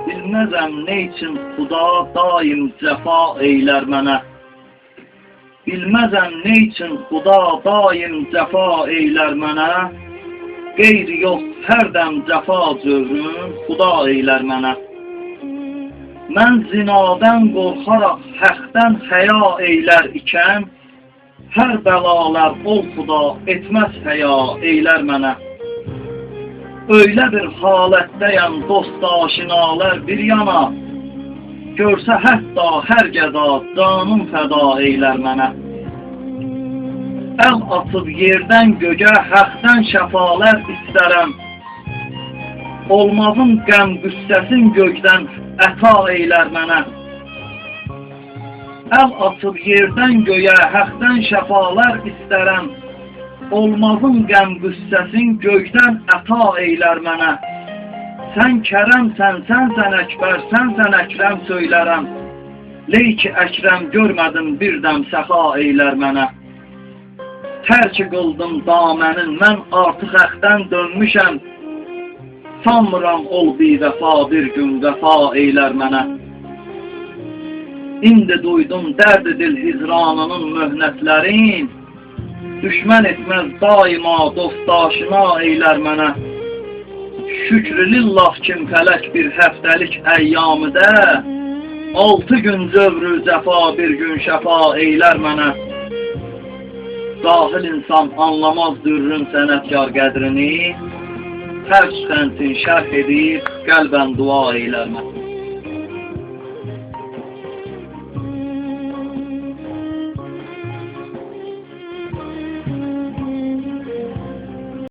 Bilməzəm nə üçün Xuda daim cəfa eylər mənə. Bilməzəm nə üçün Xuda daim cəfa eylər mənə. Qeyri yox, hərdəm cəfa cövrün Xuda eylər mənə. Mən zinadən qorxaraq həqdən həya eylər ikən, hər bəlalar ol Xuda etməz həya eylər mənə. Öyle bir halətdəyəm dost aşinalar bir yana, görsə hətta hər gəda canım fəda eylər mənə. Əl atıb yerdən gögə həqdən şəfalər istərəm, olmazın qəm qüssəsin göydən əta eylər mənə. Əl atıb yerdən göyə həqdən şəfalər istərəm, olmazın qəm qüssəsin göydən əta eylər mənə. Sən kərəmsən, sənsən əkbər, sənsən əkrəm söylərəm. Leyki əkrəm görmədim bir dəm səxa eylər mənə. Tərk qıldım damənin, mən artıq əxdən dönmüşəm. Sanmıram ol bir vəfa, bir gün vəfa eylər mənə. İndi duydum dərd dil hicranının möhnətlərin, düşmən etməz daima dostaşına eylər mənə. Şükrülillah kim fələk bir həftəlik əyyamıdə, 6 gün zövrü cəfa bir gün şəfa eylər mənə. Cahil insan anlamaz dürrün sənətkar qədrini, hər çıxəntin şərh edib qəlbən dua eylər mənə.